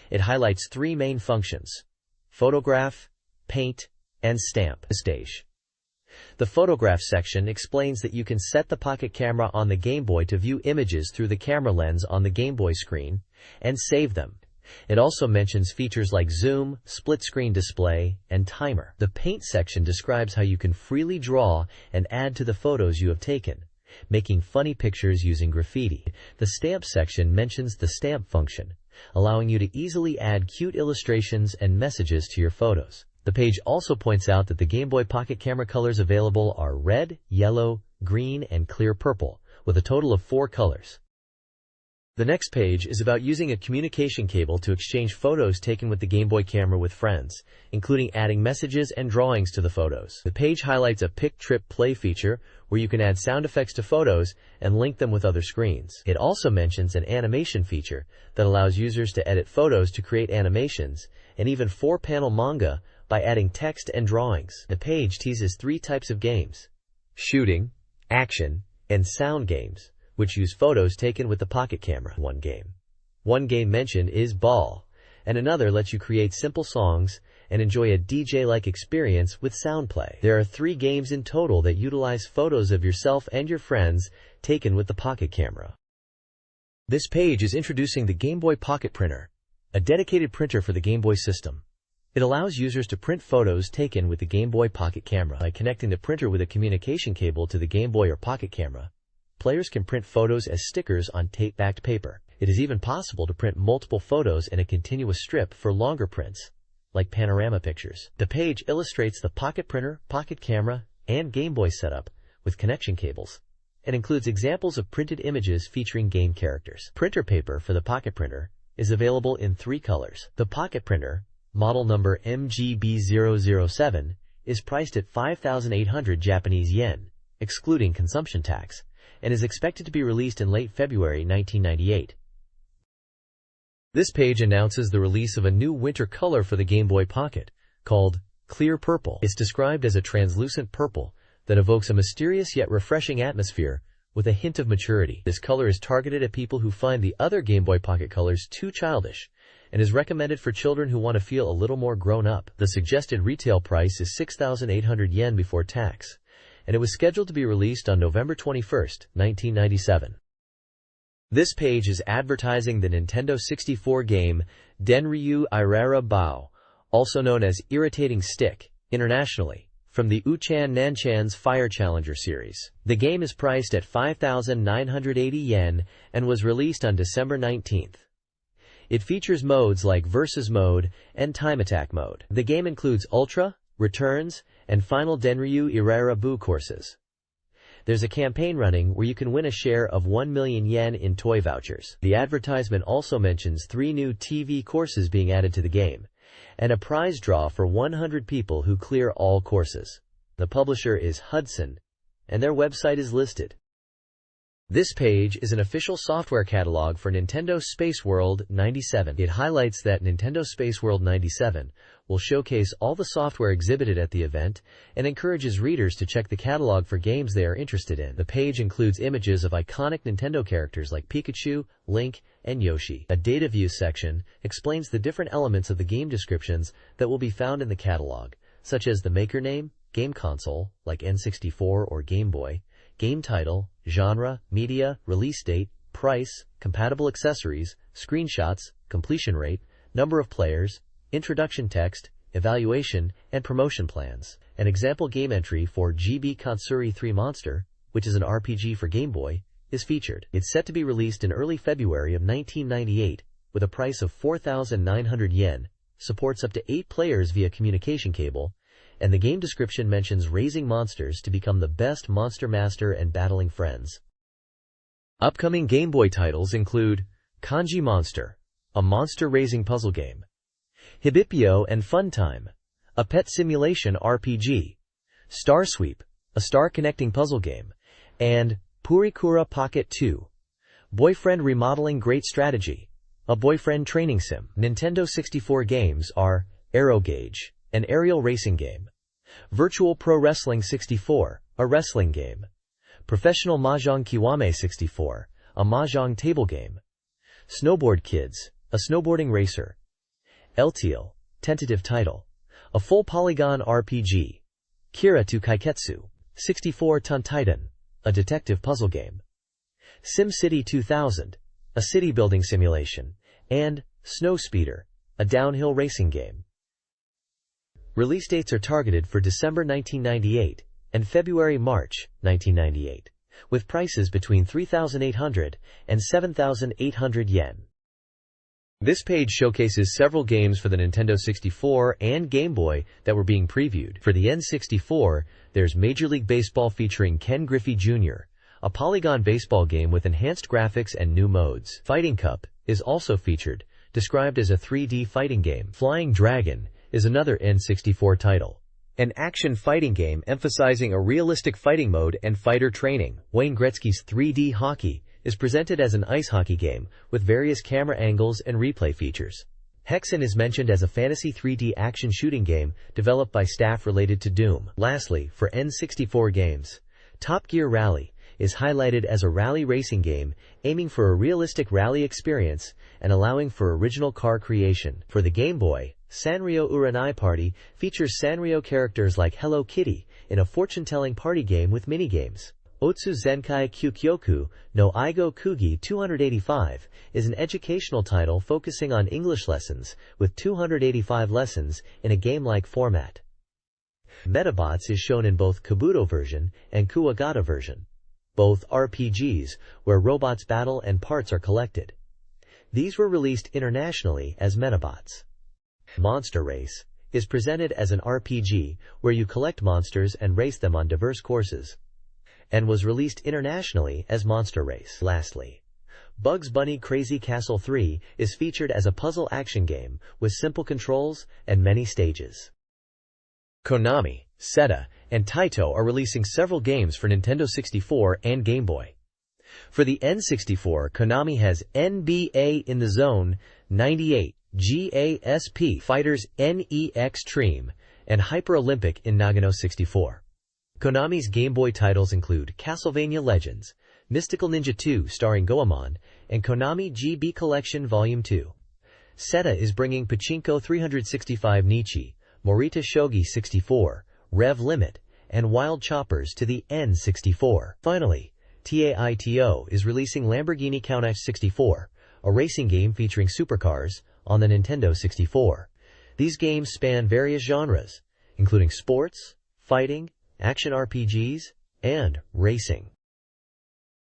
It highlights 3 main functions: photograph, paint, and stamp. Stage. The photograph section explains that you can set the Pocket Camera on the Game Boy to view images through the camera lens on the Game Boy screen and save them. It also mentions features like zoom, split-screen display, and timer. The paint section describes how you can freely draw and add to the photos you have taken, making funny pictures using graffiti. The stamp section mentions the stamp function, allowing you to easily add cute illustrations and messages to your photos. The page also points out that the Game Boy Pocket Camera colors available are red, yellow, green, and clear purple, with a total of 4 colors. The next page is about using a communication cable to exchange photos taken with the Game Boy camera with friends, including adding messages and drawings to the photos. The page highlights a Pick Trip Play feature where you can add sound effects to photos and link them with other screens. It also mentions an animation feature that allows users to edit photos to create animations and even 4-panel manga by adding text and drawings. The page teases 3 types of games: shooting, action, and sound games, which use photos taken with the Pocket Camera. One game mentioned is Ball, and another lets you create simple songs and enjoy a DJ-like experience with sound play. There are 3 games in total that utilize photos of yourself and your friends taken with the Pocket Camera. This page is introducing the Game Boy Pocket Printer, a dedicated printer for the Game Boy system. It allows users to print photos taken with the Game Boy Pocket Camera. By connecting the printer with a communication cable to the Game Boy or Pocket Camera, players can print photos as stickers on tape-backed paper. It is even possible to print multiple photos in a continuous strip for longer prints, like panorama pictures. The page illustrates the Pocket Printer, Pocket Camera, and Game Boy setup with connection cables, and includes examples of printed images featuring game characters. Printer paper for the Pocket Printer is available in 3 colors. The Pocket Printer, model number MGB007, is priced at 5,800 Japanese yen, excluding consumption tax, and is expected to be released in late February 1998. This page announces the release of a new winter color for the Game Boy Pocket, called Clear Purple. It's described as a translucent purple that evokes a mysterious yet refreshing atmosphere with a hint of maturity. This color is targeted at people who find the other Game Boy Pocket colors too childish, and is recommended for children who want to feel a little more grown up. The suggested retail price is 6,800 yen before tax, and it was scheduled to be released on November 21, 1997. This page is advertising the Nintendo 64 game Denryu Irara Bao, also known as Irritating Stick, internationally, from the Uchan Nanchan's Fire Challenger series. The game is priced at 5,980 yen and was released on December 19th. It features modes like Versus Mode and Time Attack Mode. The game includes Ultra, Returns, and Final Denryu Irara Bu courses. There's a campaign running where you can win a share of 1 million yen in toy vouchers. The advertisement also mentions 3 new TV courses being added to the game, and a prize draw for 100 people who clear all courses. The publisher is Hudson, and their website is listed. This page is an official software catalog for Nintendo Space World 97. It highlights that Nintendo Space World 97 will showcase all the software exhibited at the event and encourages readers to check the catalog for games they are interested in. The page includes images of iconic Nintendo characters like Pikachu, Link, and Yoshi. A data view section explains the different elements of the game descriptions that will be found in the catalog, such as the maker name, game console, like N64 or Game Boy, game title, genre, media, release date, price, compatible accessories, screenshots, completion rate, number of players, introduction text, evaluation, and promotion plans. An example game entry for GB Katsuri 3 Monster, which is an RPG for Game Boy, is featured. It's set to be released in early February of 1998 with a price of 4,900 yen, supports up to 8 players via communication cable, and the game description mentions raising monsters to become the best monster master and battling friends. Upcoming Game Boy titles include Kanji Monster, a monster-raising puzzle game, Hibipio and Funtime, a pet simulation RPG, Star Sweep, a star-connecting puzzle game, and Purikura Pocket 2, Boyfriend Remodeling Great Strategy, a boyfriend training sim. Nintendo 64 games are Aero Gauge, an aerial racing game, Virtual Pro Wrestling 64, a wrestling game, Professional Mahjong Kiwame 64, a mahjong table game, Snowboard Kids, a snowboarding racer, Elteal, tentative title, a full polygon RPG, Kira to Kaiketsu, 64-ton Titan, a detective puzzle game, SimCity 2000, a city building simulation, and Snow Speeder, a downhill racing game. Release dates are targeted for December 1998 and February-March 1998, with prices between 3,800 and 7,800 yen. This page showcases several games for the Nintendo 64 and Game Boy that were being previewed. For the N64, there's Major League Baseball featuring Ken Griffey Jr., a polygon baseball game with enhanced graphics and new modes. Fighting Cup is also featured, described as a 3D fighting game. Flying Dragon is another N64 title, an action fighting game emphasizing a realistic fighting mode and fighter training. Wayne Gretzky's 3D Hockey is presented as an ice hockey game with various camera angles and replay features. Hexen is mentioned as a fantasy 3D action shooting game developed by staff related to Doom. Lastly, for N64 games, Top Gear Rally is highlighted as a rally racing game aiming for a realistic rally experience and allowing for original car creation. For the Game Boy, Sanrio Uranai Party features Sanrio characters like Hello Kitty in a fortune-telling party game with minigames. Otsu Zenkai Kyukyoku no Aigo Kugi 285 is an educational title focusing on English lessons with 285 lessons in a game-like format. Metabots is shown in both Kabuto version and Kuwagata version, both RPGs where robots battle and parts are collected. These were released internationally as Metabots. Monster Race is presented as an RPG where you collect monsters and race them on diverse courses, and was released internationally as Monster Race. Lastly, Bugs Bunny Crazy Castle 3 is featured as a puzzle action game with simple controls and many stages. Konami, Sega, and Taito are releasing several games for Nintendo 64 and Game Boy. For the N64, Konami has NBA in the Zone 98, GASP Fighters NEX Treme, and Hyper Olympic in Nagano 64. Konami's Game Boy titles include Castlevania Legends, Mystical Ninja 2 starring Goemon, and Konami GB Collection Volume 2. Sega is bringing Pachinko 365 Nichi, Morita Shogi 64, Rev Limit, and Wild Choppers to the N64. Finally, Taito is releasing Lamborghini Countach 64, a racing game featuring supercars, on the Nintendo 64. These games span various genres, including sports, fighting, action RPGs, and racing.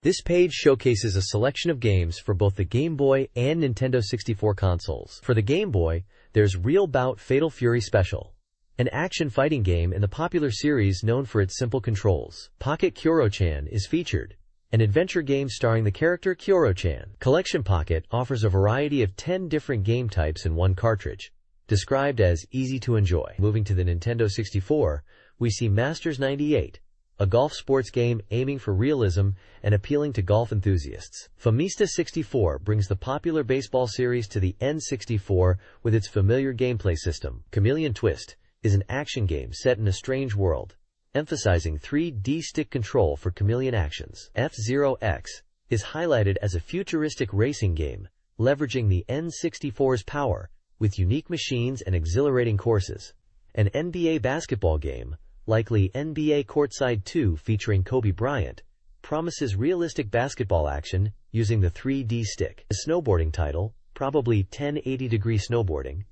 This page showcases a selection of games for both the Game Boy and Nintendo 64 consoles. For the Game Boy, there's Real Bout Fatal Fury Special, an action fighting game in the popular series known for its simple controls. Pocket Kyoro-chan is featured, an adventure game starring the character Kyoro-chan. Collection Pocket offers a variety of 10 different game types in one cartridge, described as easy to enjoy. Moving to the Nintendo 64, we see Masters 98, a golf sports game aiming for realism and appealing to golf enthusiasts. Famista 64 brings the popular baseball series to the N64 with its familiar gameplay system. Chameleon Twist is an action game set in a strange world, emphasizing 3D stick control for chameleon actions. F-Zero X is highlighted as a futuristic racing game, leveraging the N64's power with unique machines and exhilarating courses. An NBA basketball game, likely NBA Courtside 2 featuring Kobe Bryant, promises realistic basketball action using the 3D stick. A snowboarding title, probably 1080-degree snowboarding,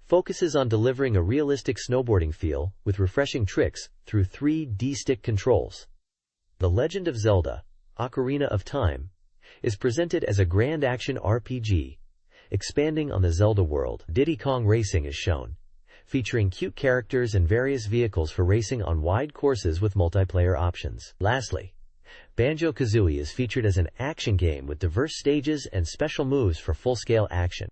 focuses on delivering a realistic snowboarding feel with refreshing tricks through 3D stick controls. The Legend of Zelda, Ocarina of Time, is presented as a grand action RPG, expanding on the Zelda world. Diddy Kong Racing is shown, featuring cute characters and various vehicles for racing on wide courses with multiplayer options. Lastly, Banjo-Kazooie is featured as an action game with diverse stages and special moves for full-scale action.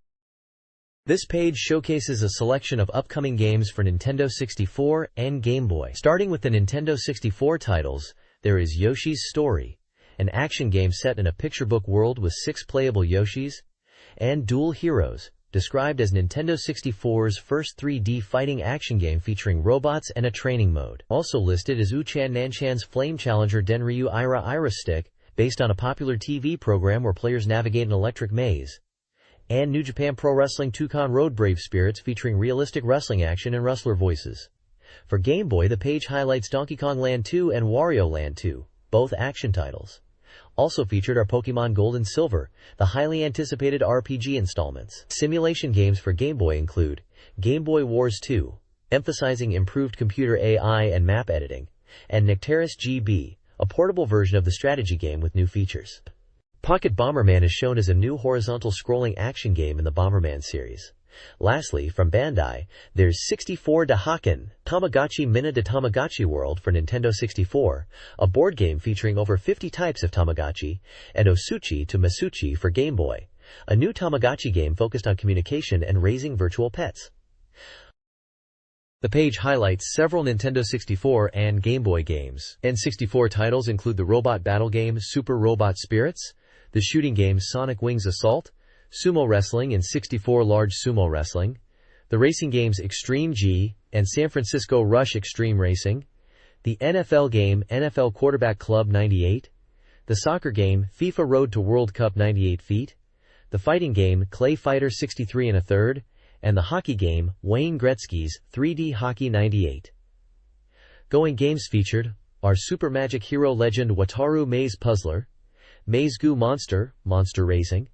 This page showcases a selection of upcoming games for Nintendo 64 and Game Boy. Starting with the Nintendo 64 titles, there is Yoshi's Story, an action game set in a picture book world with 6 playable Yoshis, and Duel Heroes, described as Nintendo 64's first 3D fighting action game featuring robots and a training mode. Also listed is Uchan Nanchan's Flame Challenger Denryu Ira Ira Stick, based on a popular TV program where players navigate an electric maze, and New Japan Pro Wrestling Tucon Road Brave Spirits featuring realistic wrestling action and wrestler voices. For Game Boy, the page highlights Donkey Kong Land 2 and Wario Land 2, both action titles. Also featured are Pokémon Gold and Silver, the highly anticipated RPG installments. Simulation games for Game Boy include Game Boy Wars 2, emphasizing improved computer AI and map editing, and Nectaris GB, a portable version of the strategy game with new features. Pocket Bomberman is shown as a new horizontal scrolling action game in the Bomberman series. Lastly, from Bandai, there's 64 Dahaken, Tamagotchi Mina de Tamagotchi World for Nintendo 64, a board game featuring over 50 types of Tamagotchi, and Osuchi to Masuchi for Game Boy, a new Tamagotchi game focused on communication and raising virtual pets. The page highlights several Nintendo 64 and Game Boy games. N64 titles include the robot battle game Super Robot Spirits, the shooting game Sonic Wings Assault, Sumo Wrestling and 64 Large Sumo Wrestling, the racing games Extreme G and San Francisco Rush Extreme Racing, the NFL game NFL Quarterback Club 98, the soccer game FIFA Road to World Cup 98 Feet, the fighting game Clay Fighter 63 1/3, and the hockey game Wayne Gretzky's 3D Hockey 98. Going games featured are Super Magic Hero Legend Wataru Maze Puzzler, Maze Goo Monster, Monster Racing,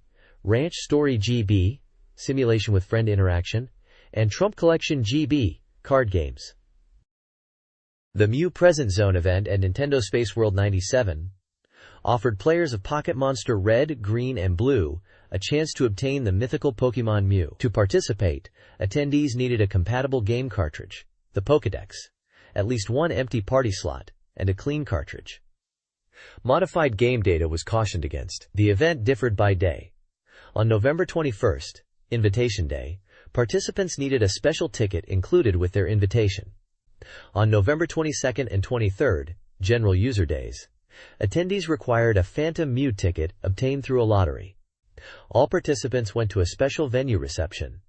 Ranch Story GB, Simulation with Friend Interaction, and Trump Collection GB, card games. The Mew Present Zone event at Nintendo Space World 97 offered players of Pocket Monster Red, Green, and Blue a chance to obtain the mythical Pokemon Mew. To participate, attendees needed a compatible game cartridge, the Pokédex, at least one empty party slot, and a clean cartridge. Modified game data was cautioned against. The event differed by day. On November 21st, Invitation Day, participants needed a special ticket included with their invitation. On November 22nd and 23rd, General User Days, attendees required a Phantom Mew ticket obtained through a lottery. All participants went to a special venue reception.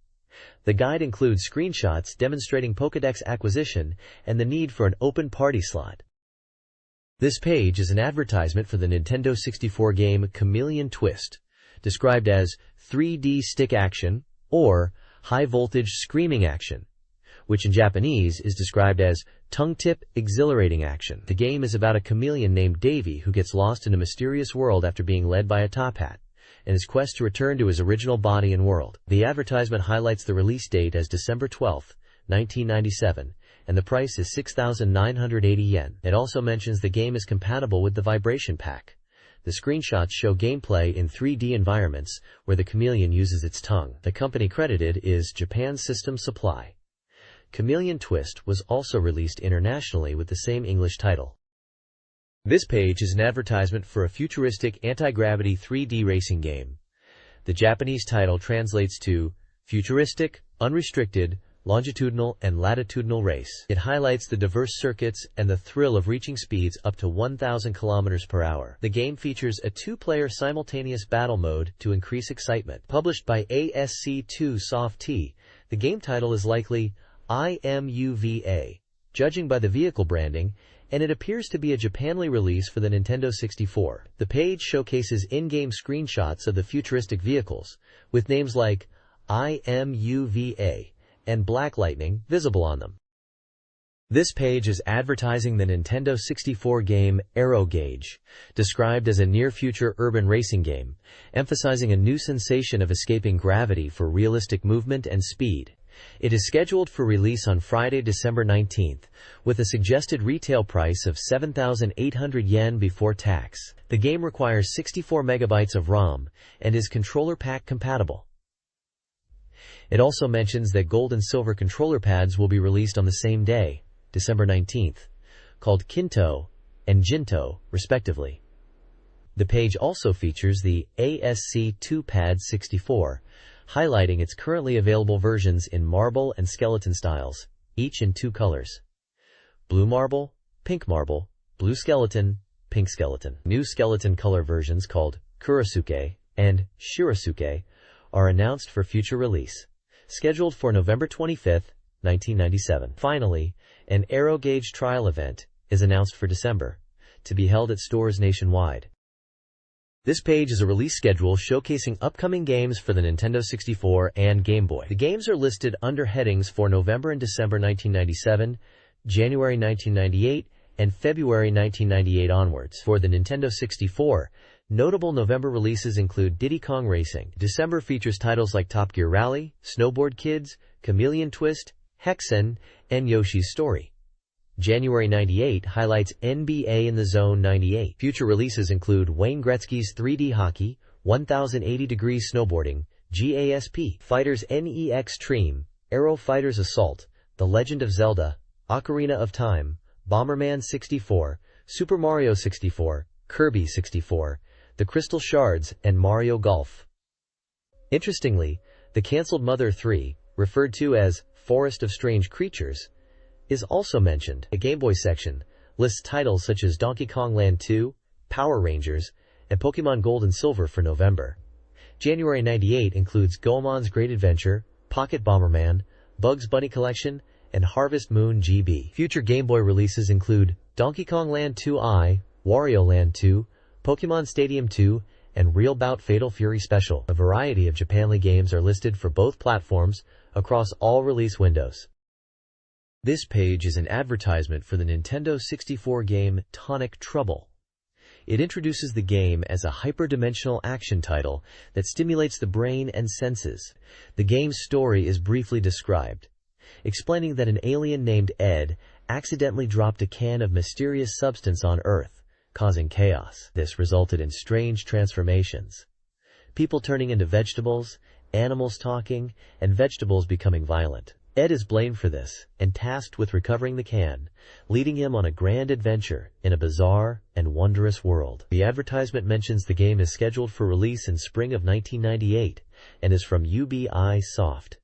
The guide includes screenshots demonstrating Pokédex acquisition and the need for an open party slot. This page is an advertisement for the Nintendo 64 game Chameleon Twist, described as 3D stick action or high-voltage screaming action, which in Japanese is described as tongue-tip exhilarating action. The game is about a chameleon named Davy who gets lost in a mysterious world after being led by a top hat, and his quest to return to his original body and world. The advertisement highlights the release date as December 12, 1997, and the price is 6,980 yen. It also mentions the game is compatible with the Vibration Pack. The screenshots show gameplay in 3D environments where the chameleon uses its tongue. The company credited is Japan System Supply. Chameleon Twist was also released internationally with the same English title. This page is an advertisement for a futuristic anti-gravity 3D racing game. The Japanese title translates to Futuristic, Unrestricted, Longitudinal and Latitudinal Race. It highlights the diverse circuits and the thrill of reaching speeds up to 1,000 km per hour. The game features a 2-player simultaneous battle mode to increase excitement. Published by ASC2 Soft T, the game title is likely IMUVA, judging by the vehicle branding, and it appears to be a Japanly release for the Nintendo 64. The page showcases in-game screenshots of the futuristic vehicles, with names like IMUVA and Black Lightning visible on them. This page is advertising the Nintendo 64 game Aero Gauge, described as a near-future urban racing game, emphasizing a new sensation of escaping gravity for realistic movement and speed. It is scheduled for release on Friday, December 19th, with a suggested retail price of 7,800 yen before tax. The game requires 64 megabytes of ROM and is controller pack compatible. It also mentions that Gold and Silver controller pads will be released on the same day, December 19th, called Kinto and Jinto, respectively. The page also features the ASC2 Pad 64, highlighting its currently available versions in marble and skeleton styles, each in 2 colors: blue marble, blue skeleton, pink skeleton. New skeleton color versions called Kurasuke and Shirasuke are announced for future release, scheduled for November 25, 1997. Finally, an Arrow Gauge trial event is announced for December, to be held at stores nationwide. This page is a release schedule showcasing upcoming games for the Nintendo 64 and Game Boy. The games are listed under headings for November and December 1997, January 1998, and February 1998 onwards. For the Nintendo 64, notable November releases include Diddy Kong Racing. December features titles like Top Gear Rally, Snowboard Kids, Chameleon Twist, Hexen, and Yoshi's Story. January 98 highlights NBA in the Zone 98. Future releases include Wayne Gretzky's 3D Hockey, 1080 Degrees Snowboarding, GASP, Fighters NEX Treme, Aero Fighters Assault, The Legend of Zelda, Ocarina of Time, Bomberman 64, Super Mario 64, Kirby 64, The Crystal Shards, and Mario Golf. Interestingly, the cancelled Mother 3, referred to as Forest of Strange Creatures, is also mentioned. The Game Boy section lists titles such as Donkey Kong Land 2, Power Rangers, and Pokémon Gold and Silver for November. January 98 includes Goemon's Great Adventure, Pocket Bomberman, Bugs Bunny Collection, and Harvest Moon GB. Future Game Boy releases include Donkey Kong Land 2i, Wario Land 2, Pokémon Stadium 2, and Real Bout Fatal Fury Special. A variety of Japanly games are listed for both platforms across all release windows. This page is an advertisement for the Nintendo 64 game Tonic Trouble. It introduces the game as a hyperdimensional action title that stimulates the brain and senses. The game's story is briefly described, explaining that an alien named Ed accidentally dropped a can of mysterious substance on Earth, causing chaos. This resulted in strange transformations. People turning into vegetables, animals talking, and vegetables becoming violent. Ed is blamed for this and tasked with recovering the can, leading him on a grand adventure in a bizarre and wondrous world. The advertisement mentions the game is scheduled for release in spring of 1998 and is from UBI Soft.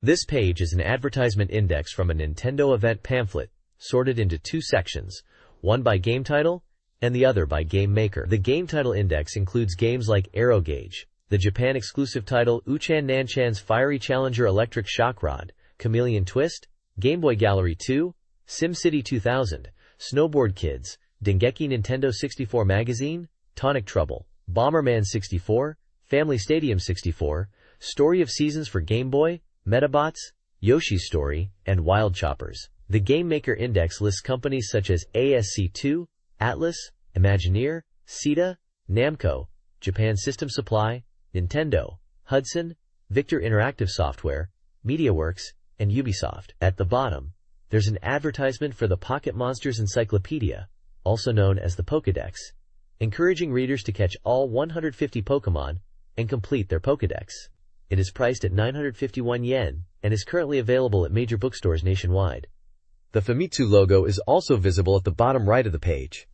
This page is an advertisement index from a Nintendo event pamphlet, sorted into 2 sections, one by game title and the other by game maker. The game title index includes games like Arrow Gauge, the Japan-exclusive title Uchan Nanchan's Fiery Challenger Electric Shock Rod, Chameleon Twist, Game Boy Gallery 2, SimCity 2000, Snowboard Kids, Dengeki Nintendo 64 Magazine, Tonic Trouble, Bomberman 64, Family Stadium 64, Story of Seasons for Game Boy, Metabots, Yoshi's Story, and Wild Choppers. The Game Maker Index lists companies such as ASC2, Atlas, Imagineer, Sita, Namco, Japan System Supply, Nintendo, Hudson, Victor Interactive Software, MediaWorks, and Ubisoft. At the bottom, there's an advertisement for the Pocket Monsters Encyclopedia, also known as the Pokédex, encouraging readers to catch all 150 Pokémon and complete their Pokédex. It is priced at 951 yen and is currently available at major bookstores nationwide. The Famitsu logo is also visible at the bottom right of the page.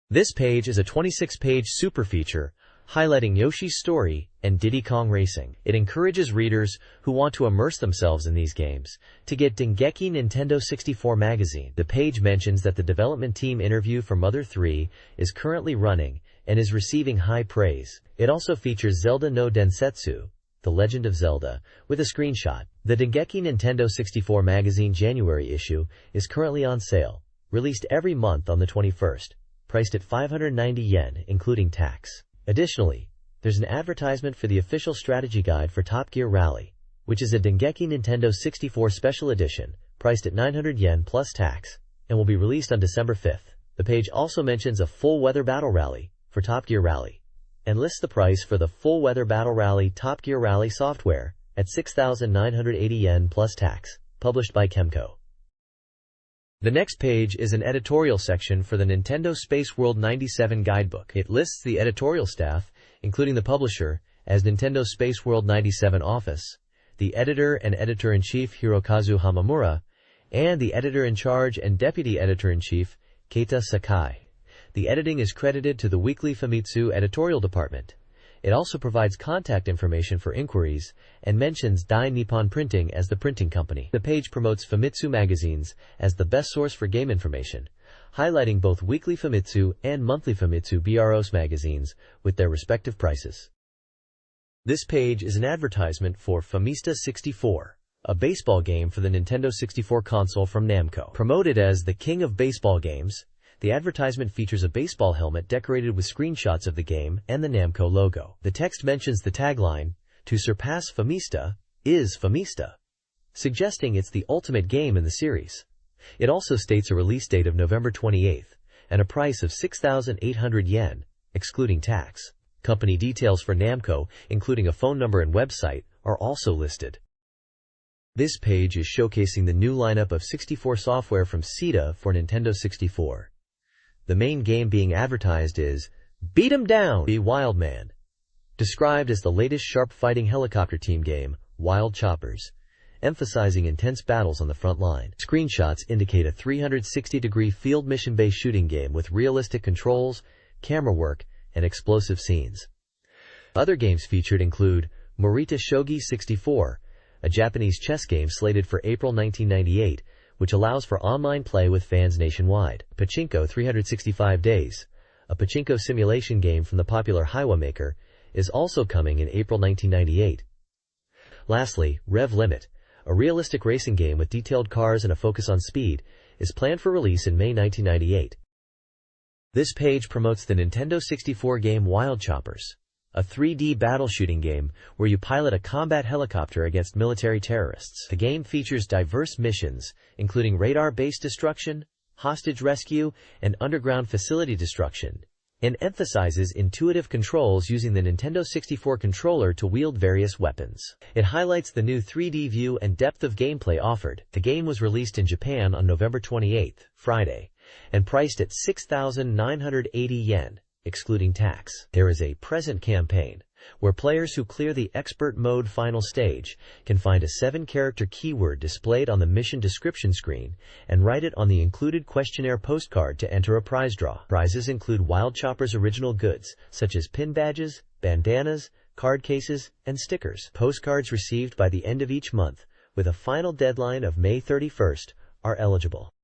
This page is a 26-page super feature highlighting Yoshi's Story and Diddy Kong Racing. It encourages readers who want to immerse themselves in these games to get Dengeki Nintendo 64 magazine. The page mentions that the development team interview for Mother 3 is currently running and is receiving high praise. It also features Zelda no Densetsu, The Legend of Zelda, with a screenshot. The Dengeki Nintendo 64 magazine January issue is currently on sale, released every month on the 21st, priced at 590 yen, including tax. Additionally, there's an advertisement for the official strategy guide for Top Gear Rally, which is a Dengeki Nintendo 64 special edition, priced at 900 yen plus tax, and will be released on December 5th. The page also mentions a full weather battle rally for Top Gear Rally, and lists the price for the full weather battle rally Top Gear Rally software at 6,980 yen plus tax, published by Kemco. The next page is an editorial section for the Nintendo Space World 97 Guidebook. It lists the editorial staff, including the publisher, as Nintendo Space World 97 Office, the editor and editor-in-chief Hirokazu Hamamura, and the editor-in-charge and deputy editor-in-chief Keita Sakai. The editing is credited to the weekly Famitsu editorial department. It also provides contact information for inquiries and mentions Dai Nippon Printing as the printing company. The page promotes Famitsu magazines as the best source for game information, highlighting both weekly Famitsu and monthly Famitsu BROS magazines with their respective prices. This page is an advertisement for Famista 64, a baseball game for the Nintendo 64 console from Namco. Promoted as the king of baseball games, the advertisement features a baseball helmet decorated with screenshots of the game and the Namco logo. The text mentions the tagline, "To surpass Famista is Famista," suggesting it's the ultimate game in the series. It also states a release date of November 28th and a price of 6,800 yen, excluding tax. Company details for Namco, including a phone number and website, are also listed. This page is showcasing the new lineup of 64 software from Sita for Nintendo 64. The main game being advertised is Beat 'em Down! Be Wild Man, described as the latest sharp fighting helicopter team game, Wild Choppers, emphasizing intense battles on the front line. Screenshots indicate a 360-degree field mission-based shooting game with realistic controls, camera work, and explosive scenes. Other games featured include Morita Shogi 64, a Japanese chess game slated for April 1998, which allows for online play with fans nationwide. Pachinko 365 Days, a pachinko simulation game from the popular Hiwa maker, is also coming in April 1998. Lastly, Rev Limit, a realistic racing game with detailed cars and a focus on speed, is planned for release in May 1998. This page promotes the Nintendo 64 game Wild Choppers, a 3D battle shooting game where you pilot a combat helicopter against military terrorists. The game features diverse missions, including radar-based destruction, hostage rescue, and underground facility destruction, and emphasizes intuitive controls using the Nintendo 64 controller to wield various weapons. It highlights the new 3D view and depth of gameplay offered. The game was released in Japan on November 28th, Friday, and priced at 6,980 yen. Excluding tax. There is a present campaign, where players who clear the expert mode final stage can find a 7-character keyword displayed on the mission description screen and write it on the included questionnaire postcard to enter a prize draw. Prizes include Wild Chopper's original goods, such as pin badges, bandanas, card cases, and stickers. Postcards received by the end of each month, with a final deadline of May 31st, are eligible.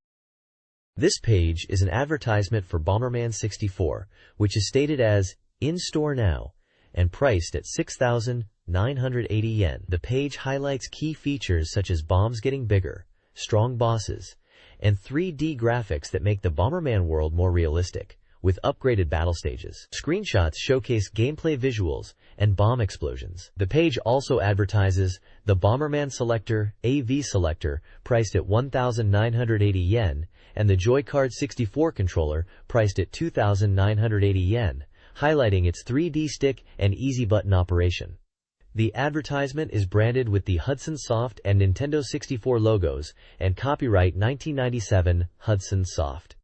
This page is an advertisement for Bomberman 64, which is stated as in store now and priced at 6,980 yen. The page highlights key features such as bombs getting bigger, strong bosses, and 3D graphics that make the Bomberman world more realistic, with upgraded battle stages. Screenshots showcase gameplay visuals and bomb explosions. The page also advertises the Bomberman Selector AV Selector, priced at 1,980 yen, and the Joy-Card 64 controller, priced at 2,980 yen, highlighting its 3D stick and easy button operation. The advertisement is branded with the Hudson Soft and Nintendo 64 logos and copyright 1997 Hudson Soft.